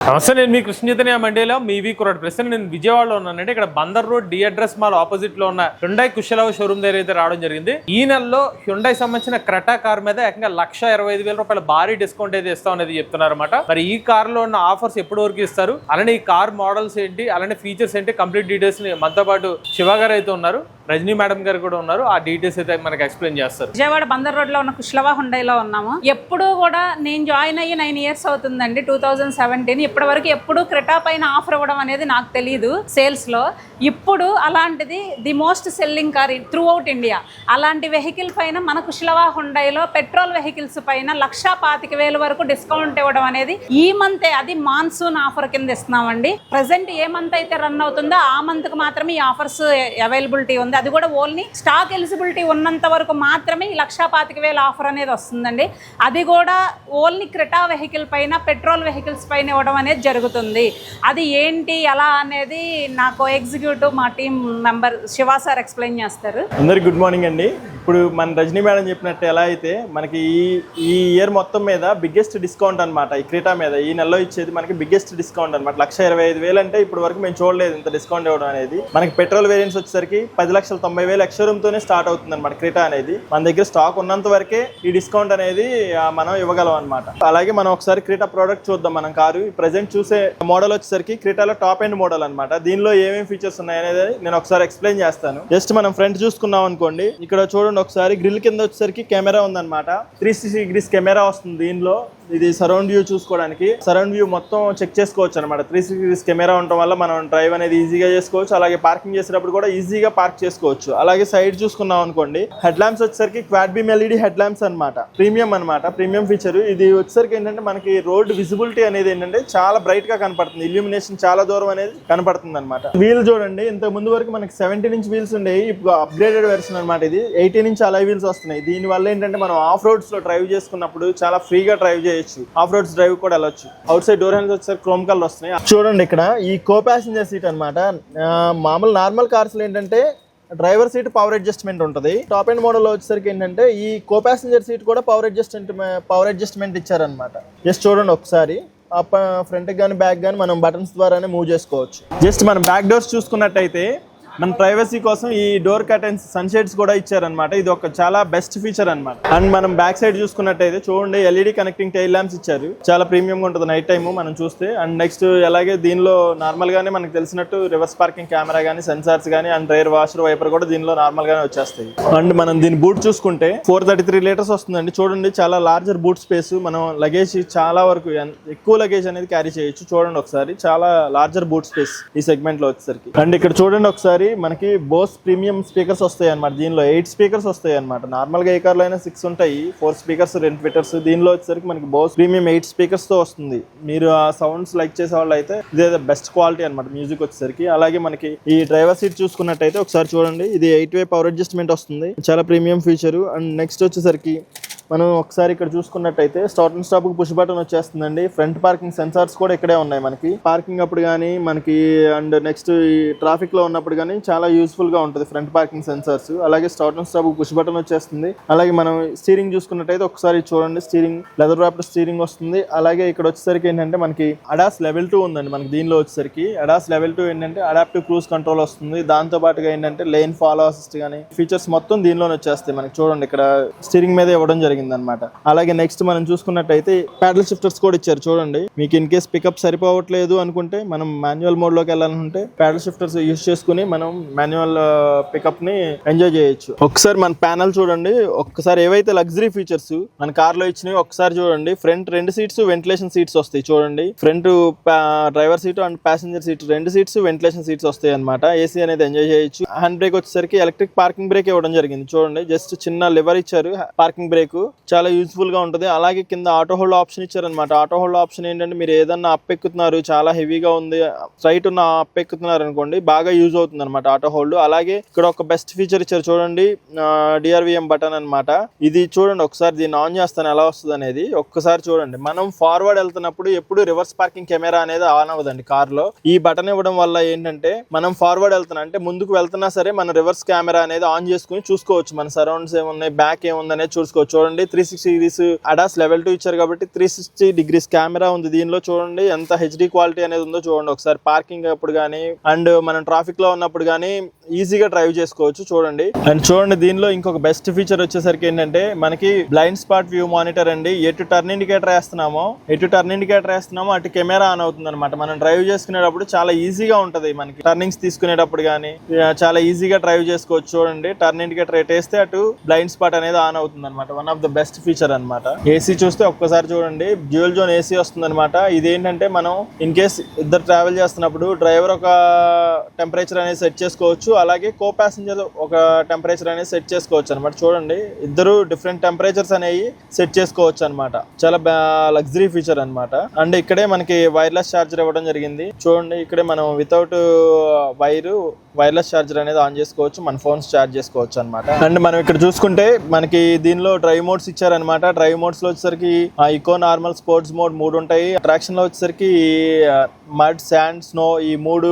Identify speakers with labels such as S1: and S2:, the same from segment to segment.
S1: నమస్తే, నేను మీ కృష్ణ చైతన్య మండేలో మీ వీక్ రోడ్. ప్రస్తుతం నేను విజయవాడలో ఉన్నానంటే ఇక్కడ Bandar road the address mall opposite లో ఉన్న హ్యుండై కుశలవ్ షోరూమ్ దగ్గర అయితే రావడం జరిగింది. ఈ నెలలో హ్యుండై సంబంధించిన క్రెటా కార్ మీద ఏకంగా 1,25,000 రూపాయల భారీ డిస్కౌంట్ అయితే ఇస్తాం అనేది చెప్తున్నారు అనమాట. మరి ఈ కార్ లో ఉన్న ఆఫర్స్ ఎప్పటి వరకు ఇస్తారు, అలానే ఈ కార్ మోడల్స్ ఏంటి, అలానే ఫీచర్స్ ఏంటి, కంప్లీట్ డీటెయిల్స్ ని మనతో పాటు శివ గారు అయితే ఉన్నారు, రజనీ మేడం గారు కూడా ఉన్నారు. ఆ డీటెయిల్స్ అయితే మనకి ఎక్స్ప్లెయిన్ చేస్తారు.
S2: విజయవాడ బందర్ రోడ్ లో ఉన్న కుశలవ హుండైలో ఉన్నాము. ఎప్పుడు కూడా నేను జాయిన్ అయ్యి 9 years అవుతుందండి, 2017. ఇప్పటి వరకు ఎప్పుడు క్రెటా పైన ఆఫర్ ఇవ్వడం అనేది నాకు తెలియదు సేల్స్ లో. ఇప్పుడు అలాంటిది the most selling car through out India. అలాంటి వెహికల్ పైన మన కుశలవ హుండైలో పెట్రోల్ వెహికల్స్ పైన 1,25,000 వరకు డిస్కౌంట్ ఇవ్వడం అనేది ఈ మంత్, అది మాన్సూన్ ఆఫర్ కింద ఇస్తున్నామండి. ప్రెసెంట్ ఏ మంత్ అయితే రన్ అవుతుందో ఆ మంత్ కు మాత్రమే ఈ ఆఫర్స్ అవైలబిలిటీ ఉంది. అది కూడా ఓన్లీ స్టాక్ ఎలిజిబిలిటీ ఉన్నంత వరకు మాత్రమే ఈ 1,25,000 ఆఫర్ అనేది వస్తుందండి. అది కూడా ఓన్లీ క్రెటా వెహికల్ పైన, పెట్రోల్ వెహికల్స్ పైన ఇవ్వడం అనేది జరుగుతుంది. అది ఏంటి ఎలా అనేది నాకు ఎగ్జిక్యూటివ్ మా team member Shiva sir explain చేస్తారు.
S3: అందరికి గుడ్ మార్నింగ్ అండి. ఇప్పుడు మన రజనీ మేడం చెప్పినట్టు ఎలా అయితే మనకి ఈ ఇయర్ మొత్తం మీద బిగ్గెస్ట్ డిస్కౌంట్ అనమాట. ఈ క్రెటా మీద ఈ నెలలో ఇచ్చేది మనకి బిగ్గెస్ట్ డిస్కౌంట్ అనమాట. 1,25,000 అంటే ఇప్పుడు వరకు మేము చూడలేదు ఇంత డిస్కౌంట్ ఇవ్వడం అనేది. మనకి పెట్రోల్ వేరియంట్స్ వచ్చేసరికి 10,90,000 ఎక్స్షోరూమ్తోనే స్టార్ట్ అవుతుంది అనమాట క్రెటా అనేది. మన దగ్గర స్టాక్ ఉన్నంత వరకే ఈ డిస్కౌంట్ అనేది మనం ఇవ్వగలం అనమాట. అలాగే మనం ఒకసారి క్రెటా ప్రోడక్ట్ చూద్దాం. మనం కారు ప్రజెంట్ చూసే మోడల్ వచ్చేసరికి క్రెటాలో టాప్ ఎండ్ మోడల్ అనమాట. దీనిలో ఏమేమి ఫీచర్స్ ఉన్నాయి అనేది నేను ఒకసారి ఎక్స్ప్లెయిన్ చేస్తాను. జస్ట్ మనం ఫ్రంట్ చూసుకున్నాం అనుకోండి, ఇక్కడ చూడండి ఒకసారి గ్రిల్ కింద వచ్చేసరికి కెమెరా ఉందన్నమాట. 360 degrees కెమెరా వస్తుంది దీనిలో. ఇది సరౌండ్ వ్యూ చూసుకోవడానికి, సరౌండ్ వ్యూ మొత్తం చెక్ చేసుకోవచ్చు అనమాట. 360 degrees కెమెరా ఉండటం వల్ల మనం డ్రైవ్ అనేది ఈజీగా చేసుకోవచ్చు. అలాగే పార్కింగ్ చేసేటప్పుడు కూడా ఈజీగా పార్క్ చేసుకోవచ్చు. అలాగే సైడ్ చూసుకున్నాం అనుకోండి, హెడ్ ల్యాంప్స్ వచ్చేసరికి quad beam LED head lamps అనమాట. ప్రీమియం అనమాట, ప్రీమియం ఫీచర్. ఇది వచ్చేసరికి ఏంటంటే మనకి రోడ్ విజిబిలిటీ అనేది ఏంటంటే చాలా బ్రైట్ గా కనపడుతుంది. ఇల్యూమినేషన్ చాలా దూరం అనేది కనపడుతుంది అనమాట. వీల్ చూడండి, ఇంత ముందు వరకు మనకి 17 inch వీల్స్ ఉండేవి, ఇప్పుడు అప్గ్రేడెడ్ వెర్షన్ అనమాట. ఇది 18 inch అలై వీల్స్ వస్తున్నాయి. దీని వల్ల ఏంటంటే మనం ఆఫ్ రోడ్స్ లో డ్రైవ్ చేసుకున్నప్పుడు చాలా ఫ్రీగా డ్రైవ్ చేయొచ్చు. ఆఫ్ రోడ్స్ డ్రైవ్ కూడా వెళ్ళొచ్చు. అవుట్ సైడ్ డోర్ హ్యాండిల్స్ వచ్చేసరికి క్రోమ్ కలర్ వస్తున్నాయి. చూడండి ఇక్కడ ఈ కో ప్యాసింజర్ సీట్ అనమాట. మామూలు నార్మల్ కార్స్ లో ఏంటంటే డ్రైవర్ సీట్ పవర్ అడ్జస్ట్మెంట్ ఉంటుంది. టాప్ ఎండ్ మోడల్ లో వచ్చేసరికి ఏంటంటే ఈ కో ప్యాసింజర్ సీట్ కూడా పవర్ అడ్జస్ట్మెంట్ ఇచ్చారనమాట. జస్ట్ చూడండి ఒకసారి, ఫ్రంట్ కానీ బ్యాక్ కానీ మనం బటన్స్ ద్వారానే మూవ్ చేసుకోవచ్చు. జస్ట్ మనం బ్యాక్ డోర్స్ చూసుకున్నట్టయితే మన ప్రైవసీ కోసం ఈ డోర్ కర్టెన్స్ సన్షేడ్స్ కూడా ఇచ్చారనమాట. ఇది ఒక చాలా బెస్ట్ ఫీచర్ అనమాట. అండ్ మనం బ్యాక్ సైడ్ చూసుకున్నట్టయితే చూడండి, ఎల్ఈడి కనెక్టింగ్ టైల్ ల్యాంప్స్ ఇచ్చారు. చాలా ప్రీమియంగా ఉంటుంది నైట్ టైమ్ మనం చూస్తే. అండ్ నెక్స్ట్ అలాగే దీనిలో నార్మల్ గానే మనకు తెలిసినట్టు రివర్స్ పార్కింగ్ కెమెరా కానీ, సెన్సార్స్ కానీ, అండ్ రైర్ వాషర్ వైపర్ కూడా దీనిలో నార్మల్ గానే వచ్చేస్తాయి. అండ్ మనం దీని బూట్ చూసుకుంటే 433 liters వస్తుందండి. చూడండి చాలా లార్జర్ బూట్ స్పేస్. మనం లగేజ్ చాలా వరకు ఎక్కువ లగేజ్ అనేది క్యారీ చేయొచ్చు. చూడండి ఒకసారి, చాలా లార్జర్ బూట్ స్పేస్ ఈ సెగ్మెంట్ లో వచ్చేసరికి. అండ్ ఇక్కడ చూడండి ఒకసారి, మనకి బోస్ ప్రీమియం స్పీకర్స్ వస్తాయి అనమాట. దీనిలో 8 స్పీకర్స్ వస్తాయి అనమాట. నార్మల్ గా ఏ కార్లో అయినా 6 ఉంటాయి, 4 స్పీకర్స్ 2 ట్విట్టర్స్. దీనిలో వచ్చేసరికి మనకి బోస్ ప్రీమియం 8 స్పీకర్స్ తో వస్తుంది. మీరు ఆ సౌండ్స్ లైక్ చేసే వాళ్ళు అయితే ఇదే బెస్ట్ క్వాలిటీ అనమాట మ్యూజిక్ వచ్చేసరికి. అలాగే మనకి ఈ డ్రైవర్ సీట్ చూసుకున్నట్టయితే ఒకసారి చూడండి, ఇది 8-way పవర్ అడ్జస్ట్మెంట్ వస్తుంది. చాలా ప్రీమియం ఫీచర్. అండ్ నెక్స్ట్ వచ్చేసరికి మనం ఒకసారి ఇక్కడ చూసుకున్నట్టయితే start and stop push button వచ్చేస్తుందండి. ఫ్రంట్ పార్కింగ్ సెన్సార్స్ కూడా ఇక్కడే ఉన్నాయి మనకి. పార్కింగ్ అప్పుడు కానీ మనకి, అండ్ నెక్స్ట్ ఈ ట్రాఫిక్ లో ఉన్నప్పుడు కానీ చాలా యూస్ఫుల్ గా ఉంటుంది ఫ్రంట్ పార్కింగ్ సెన్సార్స్. అలాగే start and stop push button వచ్చేస్తుంది. అలాగే మనం స్టీరింగ్ చూసుకున్నట్టయితే ఒకసారి చూడండి, స్టీరింగ్ లెదర్ ర్యాప్డ్ స్టీరింగ్ వస్తుంది. అలాగే ఇక్కడ వచ్చేసరికి ఏంటంటే మనకి అడాస్ లెవెల్ 2 ఉందండి. మనకి దీనిలో వచ్చేసరికి అడాస్ లెవెల్ 2 ఏంటంటే అడాప్టివ్ క్రూజ్ కంట్రోల్ వస్తుంది. దాంతో పాటుగా ఏంటంటే లేన్ ఫాలో అసిస్ట్ కానీ ఫీచర్స్ మొత్తం దీనిలోనే వచ్చేస్తాయి మనకి. చూడండి ఇక్కడ స్టీరింగ్ మీద ఇవ్వడం జరిగింది అనమాట. అలాగే నెక్స్ట్ మనం చూసుకున్నట్టయితే ప్యాడల్ షిఫ్టర్స్ కూడా ఇచ్చారు. చూడండి, మీకు ఇన్ కేస్ పికప్ సరిపోవట్లేదు అనుకుంటే, మనం మాన్యువల్ మోడ్ లోకి వెళ్ళాలనుకుంటే ప్యాడల్ షిఫ్టర్స్ యూజ్ చేసుకుని మనం మాన్యువల్ పికప్ ని ఎంజాయ్ చేయొచ్చు. ఒకసారి మన ప్యానల్ చూడండి, ఒక్కసారి ఏవైతే లగ్జరీ ఫీచర్స్ మన కార్ లో ఇచ్చినవి ఒకసారి చూడండి. ఫ్రంట్ 2 సీట్స్ వెంటిలేషన్ సీట్స్ వస్తాయి. చూడండి, front driver seat and passenger seat 2 seats ventilation seats వస్తాయి అనమాట. ఏసీ అనేది ఎంజాయ్ చేయొచ్చు. హ్యాండ్ బ్రేక్ వచ్చేసరికి ఎలక్ట్రిక్ పార్కింగ్ బ్రేక్ ఇవ్వడం జరిగింది. చూడండి, జస్ట్ చిన్న లివర్ ఇచ్చారు పార్కింగ్ బ్రేక్, చాలా యూజ్ఫుల్ గా ఉంటుంది. అలాగే కింద ఆటో హోల్డ్ ఆప్షన్ ఇచ్చారనమాట. ఆటో హోల్డ్ ఆప్షన్ ఏంటంటే మీరు ఏదన్నా అప్ ఎక్కుతున్నారు, చాలా హెవీగా ఉంది, స్ట్రైట్ ఉన్న అప్ ఎక్కుతున్నారు అనుకోండి, బాగా యూజ్ అవుతుంది అనమాట ఆటో హోల్డ్. అలాగే ఇక్కడ ఒక బెస్ట్ ఫీచర్ ఇచ్చారు చూడండి, డిఆర్విఎం బటన్ అనమాట. ఇది చూడండి ఒకసారి, దీన్ని ఆన్ చేస్తాను ఎలా వస్తుంది అనేది ఒక్కసారి చూడండి. మనం ఫార్వర్డ్ వెళ్తున్నప్పుడు ఎప్పుడు రివర్స్ పార్కింగ్ కెమెరా అనేది ఆన్ అవ్వదండి కార్ లో. ఈ బటన్ ఇవ్వడం వల్ల ఏంటంటే మనం ఫార్వర్డ్ వెళ్తున్నా అంటే ముందుకు వెళ్తున్నా సరే మన రివర్స్ కెమెరా అనేది ఆన్ చేసుకుని చూసుకోవచ్చు. మన సరౌండ్స్ ఏమున్నాయి, బ్యాక్ ఏముంది అనేది చూసుకోవచ్చు. చూడండి చూడండి 360 డిగ్రీస్ అడాస్ లెవెల్ 2 ఇచ్చారు కాబట్టి 360 డిగ్రీస్ కెమెరా ఉంది దీనిలో. చూడండి ఎంత హెచ్డి క్వాలిటీ అనేది ఉందో చూడండి ఒకసారి. పార్కింగ్ అప్పుడు కానీ అండ్ మనం ట్రాఫిక్ లో ఉన్నప్పుడు కానీ ఈజీగా డ్రైవ్ చేసుకోవచ్చు చూడండి. అండ్ చూడండి దీనిలో ఇంకొక బెస్ట్ ఫీచర్ వచ్చేసరికి ఏంటంటే మనకి బ్లైండ్ స్పాట్ వ్యూ మానిటర్ అండి. ఎటు టర్న్ ఇండికేటర్ వేస్తున్నామో అటు కెమెరా ఆన్ అవుతుంది అనమాట. మనం డ్రైవ్ చేసుకునేటప్పుడు చాలా ఈజీగా ఉంటది మనకి. టర్నింగ్స్ తీసుకునేటప్పుడు కానీ చాలా ఈజీగా డ్రైవ్ చేసుకోవచ్చు. చూడండి టర్న్ ఇండికేటర్ ఎటు వేస్తే అటు బ్లైండ్ స్పాట్ అనేది ఆన్ అవుతుంది అనమాట. One of the best feature అనమాట. ఏసీ చూస్తే ఒక్కసారి చూడండి డ్యూయల్ జోన్ ఏసీ వస్తుంది అనమాట. ఇదేంటంటే మనం ఇన్ కేస్ ఇద్దరు ట్రావెల్ చేస్తున్నప్పుడు డ్రైవర్ ఒక టెంపరేచర్ అనేది సెట్ చేసుకోవచ్చు, అలాగే కో ప్యాసింజర్ ఒక టెంపరేచర్ అనేది సెట్ చేసుకోవచ్చు అనమాట. చూడండి ఇద్దరు డిఫరెంట్ టెంపరేచర్స్ అనేవి సెట్ చేసుకోవచ్చు అనమాట. చాలా లగ్జరీ ఫీచర్ అనమాట. అండ్ ఇక్కడే మనకి వైర్లెస్ ఛార్జర్ ఇవ్వడం జరిగింది. చూడండి ఇక్కడే మనం వితౌట్ వైర్లెస్ ఛార్జర్ అనేది ఆన్ చేసుకోవచ్చు, మన ఫోన్స్ ఛార్జ్ చేసుకోవచ్చు అనమాట. అండ్ మనం ఇక్కడ చూసుకుంటే మనకి దీనిలో డ్రైవ్ మోడ్స్ ఇచ్చారనమాట. డ్రైవ్ మోడ్స్ లో వచ్చేసరికి ఇకో, నార్మల్, స్పోర్ట్స్ మోడ్ 3 ఉంటాయి. అట్రాక్షన్ లో వచ్చేసరికి మడ్, శాండ్, స్నో ఈ 3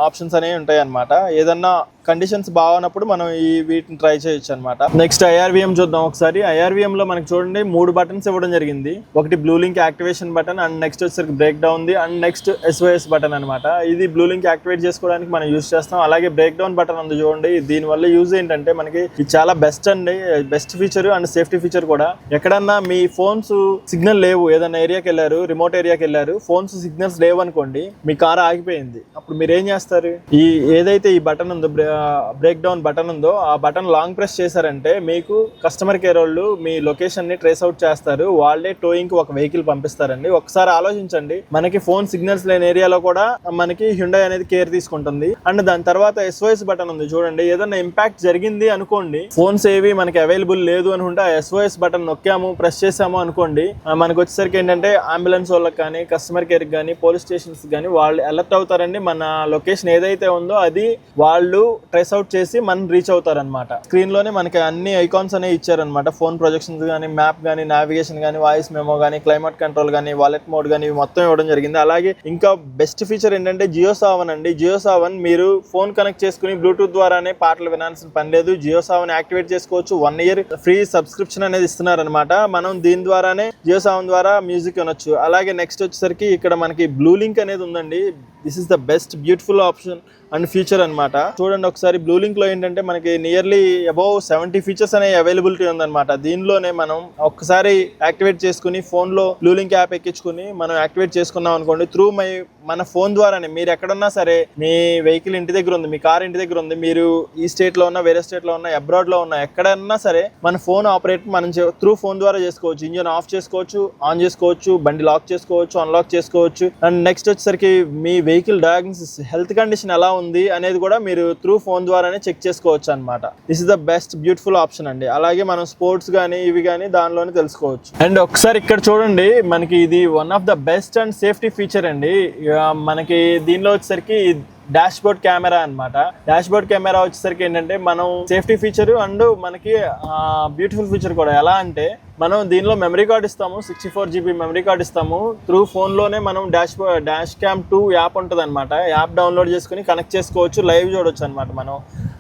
S3: ఆప్షన్స్ అనేవి ఉంటాయి అనమాట. ఏదన్నా కండిషన్స్ బాగున్నప్పుడు మనం వీటిని ట్రై చేయొచ్చు అనమాట. నెక్స్ట్ IRVM చూద్దాం ఒకసారి. IRVM లో మనకి చూడండి 3 బటన్స్ ఇవ్వడం జరిగింది. ఒకటి blue link activation button, and next వచ్చేసరికి బ్రేక్ డౌన్ ది, అండ్ నెక్స్ట్ SOS బటన్ అనమాట. ఇది బ్లూ లింక్ యాక్టివేట్ చేసుకోవడానికి మనం యూజ్ చేస్తాం. అలాగే బ్రేక్ డౌన్ బటన్ ఉంది చూడండి. దీని వల్ల యూజ్ ఏంటంటే మనకి ఇది చాలా best feature and safety feature కూడా. ఎక్కడన్నా మీ ఫోన్స్ సిగ్నల్ లేవు, ఏదైనా ఏరియాకి వెళ్ళారు, రిమోట్ ఏరియాకి వెళ్ళారు, ఫోన్స్ సిగ్నల్స్ లేవు అనుకోండి, మీ కార్ ఆగిపోయింది, అప్పుడు మీరు ఏం చేస్తారు? ఏదైతే ఈ బటన్ ఉందో, బ్రేక్ డౌన్ బటన్ ఉందో, ఆ బటన్ లాంగ్ ప్రెస్ చేశారంటే మీకు కస్టమర్ కేర్ వాళ్ళు మీ లొకేషన్ ని ట్రేస్ అవుట్ చేస్తారు. వాళ్ళే టోయింగ్ కి ఒక వెహికల్ పంపిస్తారండి. ఒకసారి ఆలోచించండి, మనకి ఫోన్ సిగ్నల్స్ లేని ఏరియాలో కూడా మనకి హ్యుండై అనేది కేర్ తీసుకుంటుంది. అండ్ దాని తర్వాత SOS బటన్ ఉంది చూడండి. ఏదైనా ఇంపాక్ట్ జరిగింది అనుకోండి, ఫోన్స్ ఏవి మనకి అవైలబుల్ లేదు అనుకుంటే ఆ SOS బటన్ నొక్కాము, ప్రెస్ చేసాము అనుకోండి, మనకు వచ్చేసరికి ఏంటంటే అంబులెన్స్ వాళ్ళకి కానీ, కస్టమర్ కేర్ కానీ, పోలీస్ స్టేషన్స్ కానీ వాళ్ళు అలర్ట్ అవుతారండి. మన లొకేషన్ ఏదైతే ఉందో అది వాళ్ళు ట్రేస్ అవుట్ చేసి మనం రీచ్ అవుతారనమాట. స్క్రీన్ లోనే మనకి అన్ని ఐకాన్స్ అనేవి ఇచ్చారనమాట. ఫోన్ ప్రొజెక్షన్స్ కానీ, మ్యాప్ కానీ, నావిగేషన్ కానీ, వాయిస్ మెమో కానీ, క్లైమేట్ కంట్రోల్ కానీ, వాలెట్ మోడ్ కానీ మొత్తం ఇవ్వడం జరిగింది. అలాగే ఇంకా బెస్ట్ ఫీచర్ ఏంటంటే JioSaavn అండి. JioSaavn మీరు ఫోన్ కనెక్ట్ చేసుకుని బ్లూటూత్ ద్వారానే పాటలు వినాల్సిన పని లేదు. JioSaavn యాక్టివేట్ చేసుకోవచ్చు. 1 year ఫ్రీ సబ్స్క్రిప్షన్ అనేది ఇస్తున్నారనమాట. మనం దీని ద్వారానే JioSaavn ద్వారా మ్యూజిక్ వినొచ్చు. అలాగే నెక్స్ట్ వచ్చేసరికి ఇక్కడ మనకి బ్లూ లింక్ అనేది ఉందండి. This is the best beautiful option and feature అనమాట. చూడండి ఒకసారి బ్లూ లింక్ లో ఏంటంటే మనకి నియర్లీ అబౌవ్ 70 ఫీచర్స్ అనేవి అవైలబిలిటీ ఉందన్నమాట. దీనిలోనే మనం ఒక్కసారి యాక్టివేట్ చేసుకుని ఫోన్ లో బ్లూ లింక్ యాప్ ఎక్కించుకుని మనం యాక్టివేట్ చేసుకున్నాం అనుకోండి, త్రూ మన ఫోన్ ద్వారానే మీరు ఎక్కడున్నా సరే, మీ వెహికల్ ఇంటి దగ్గర ఉంది, మీ కార్ ఇంటి దగ్గర ఉంది, మీరు ఈ స్టేట్ లో ఉన్నా, వేరే స్టేట్ లో ఉన్నా, అబ్రాడ్ లో ఉన్నా, ఎక్కడన్నా సరే మన ఫోన్ ఆపరేట్ మనం త్రూ ఫోన్ ద్వారా చేసుకోవచ్చు. ఇంజిన్ ఆఫ్ చేసుకోవచ్చు, ఆన్ చేసుకోవచ్చు, బండి లాక్ చేసుకోవచ్చు, అన్లాక్ చేసుకోవచ్చు. అండ్ నెక్స్ట్ వచ్చేసరికి మీ వెహికల్ డయాగ్నోసిస్, హెల్త్ కండిషన్ ఎలా ఉంది అనేది కూడా మీరు త్రూ ఫోన్ ద్వారానే చెక్ చేసుకోవచ్చు అనమాట. This is the best beautiful option అండి. అలాగే మనం స్పోర్ట్స్ కానీ ఇవి కానీ దానిలోనే తెలుసుకోవచ్చు. అండ్ ఒకసారి ఇక్కడ చూడండి, మనకి ఇది one of the best and safety feature అండి. మనకి దీనిలో వచ్చేసరికి డాష్ బోర్డ్ కెమెరా అనమాట. డాష్ బోర్డ్ కెమెరా వచ్చేసరికి ఏంటంటే మనం సేఫ్టీ ఫీచర్ అండ్ మనకి బ్యూటిఫుల్ ఫీచర్ కూడా. ఎలా అంటే మనం దీనిలో మెమరీ కార్డ్ ఇస్తాము, 64 GB మెమరీ కార్డ్ ఇస్తాము. త్రూ ఫోన్లోనే మనం డాష్ క్యామ్ 2 యాప్ ఉంటుంది అనమాట. యాప్ డౌన్లోడ్ చేసుకుని కనెక్ట్ చేసుకోవచ్చు, లైవ్ చూడవచ్చు అనమాట మనం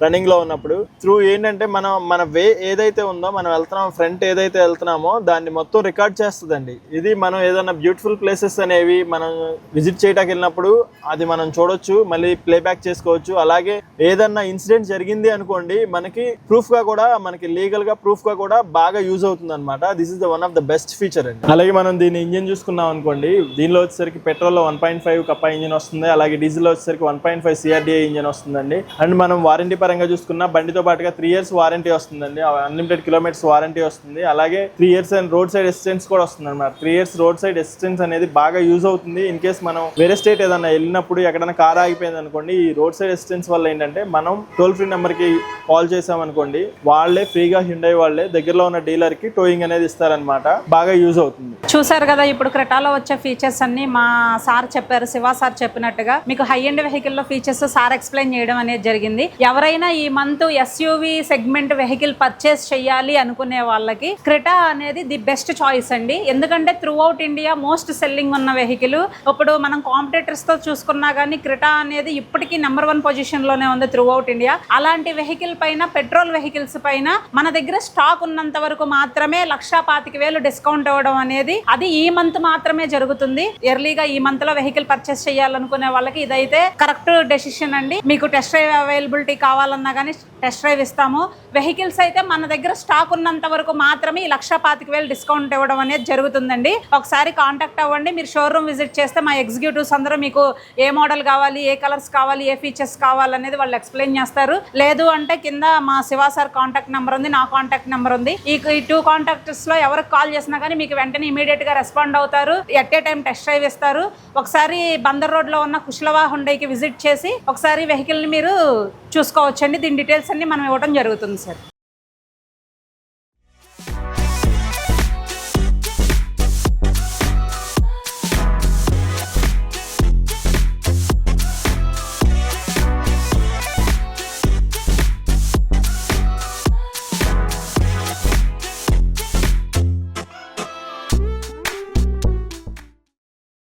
S3: రన్నింగ్ లో ఉన్నప్పుడు. త్రూ ఏంటంటే మన వే ఏదైతే ఉందో, మనం వెళ్తున్నాం ఫ్రంట్ ఏదైతే వెళ్తున్నామో దాన్ని మొత్తం రికార్డ్ చేస్తుందండి. ఇది మనం ఏదైనా బ్యూటిఫుల్ ప్లేసెస్ అనేవి మనం విజిట్ చేయడానికి వెళ్ళినప్పుడు అది మనం చూడొచ్చు, మళ్ళీ ప్లేబ్యాక్ చేసుకోవచ్చు. అలాగే ఏదన్నా ఇన్సిడెంట్ జరిగింది అనుకోండి, మనకి ప్రూఫ్ గా కూడా, మనకి లీగల్ గా ప్రూఫ్ గా కూడా బాగా యూజ్ అవుతుంది అనమాట. This is the one of the best feature అండి. అలాగే మనం దీని ఇంజిన్ చూసుకున్నాం అనుకోండి, దీనిలో వచ్చేసరికి పెట్రోల్ లో 1.5 కప్పా ఇంజిన్ వస్తుంది. అలాగే డీజిల్ లో వచ్చేసరికి 1.5 CRDA ఇంజిన్ వస్తుందండి. అండ్ మనం వారంటీ పరంగా చూసుకున్నా బండితో పాటుగా 3 years వారంటీ వస్తుందండి. అన్లిమిటెడ్ కిలోమీటర్స్ వారంటీ వస్తుంది. అలాగే 3 years and road side assistance కూడా వస్తుంది అనమాట. 3 years రోడ్ సైడ్ అసిస్టెన్స్ అనేది బాగా యూజ్ అవుతుంది. ఇన్ కేస్ మనం వేరే స్టేట్ ఏదైనా వెళ్ళినప్పుడు ఎక్కడైనా కార్ ఆగిపోయింది అనుకోండి, ఈ రోడ్ సైడ్ అసిస్టెన్స్ వల్ల ఏంటంటే మనం టోల్ ఫ్రీ నెంబర్ కి కాల్ చేసాం అనుకోండి, వాళ్ళే ఫ్రీగా హ్యుండై వాళ్ళే దగ్గరలో ఉన్న డీలర్ కి టోయింగ్ అనేది ఇస్తారనమాట. బాగా యూజ్ అవుతుంది.
S2: చూసారు కదా, ఇప్పుడు క్రెటాలో వచ్చే ఫీచర్స్ అన్ని మా సార్ చెప్పారు, శివ సార్ చెప్పినట్టుగా మీకు హై ఎండ్ వెహికల్ లో ఫీచర్స్ సార్ ఎక్స్ప్లెయిన్ చేయడం అనేది జరిగింది. ఎవరైనా ఎవరైనా ఈ month SUV segment vehicle purchase చేయాలి అనుకునే వాళ్ళకి క్రెటా అనేది ది బెస్ట్ చాయిస్ అండి. ఎందుకంటే through out India most selling ఉన్న వెహికల్. ఇప్పుడు మనం కాంపిటేటర్స్ తో చూసుకున్నా కానీ క్రెటా అనేది ఇప్పటికీ నెంబర్ 1 పొజిషన్ లోనే ఉంది త్రూ అవుట్ ఇండియా. అలాంటి వెహికల్ పైన, పెట్రోల్ వెహికల్స్ పైన మన దగ్గర స్టాక్ ఉన్నంత వరకు మాత్రమే 1,25,000 డిస్కౌంట్ ఇవ్వడం అనేది అది ఈ మంత్ మాత్రమే జరుగుతుంది. ఎర్లీగా ఈ మంత్ లో వెహికల్ పర్చేస్ చేయాలనుకునే వాళ్ళకి ఇదైతే కరెక్ట్ డెసిషన్ అండి. మీకు టెస్ట్ డ్రైవ్ అవైలబిలిటీ కావాలన్నా కానీ టెస్ట్ డ్రైవ్ ఇస్తాము. వెహికల్స్ అయితే మన దగ్గర స్టాక్ ఉన్నంత వరకు మాత్రమే 1,25,000 డిస్కౌంట్ ఇవ్వడం అనేది జరుగుతుందండి. ఒకసారి కాంటాక్ట్ అవ్వండి. మీరు షోరూమ్ విజిట్ చేస్తే మా ఎగ్జిక్యూటివ్స్ అందరూ మీకు ఏ మోడల్ కావాలి, ఏ కలర్స్ కావాలి, ఏ ఫీచర్స్ కావాలనేది వాళ్ళు ఎక్స్ప్లెయిన్ చేస్తారు. లేదు అంటే కింద మా శివ సార్ కాంటాక్ట్ నెంబర్ ఉంది, నా కాంటాక్ట్ నెంబర్ ఉంది. ఈ 2 కాంటాక్ట్స్ లో ఎవరికి కాల్ చేసినా కానీ మీకు వెంటనే ఇమీడియట్ గా రెస్పాండ్ అవుతారు. At a time test drive ఇస్తారు. ఒకసారి బందర్ రోడ్ లో ఉన్న కుష్లవా హుండైకి విజిట్ చేసి ఒకసారి వెహికల్ ని మీరు చూసుకోవచ్చండి. దీని డీటెయిల్స్ అన్ని మనం ఇవ్వడం జరుగుతుంది సార్.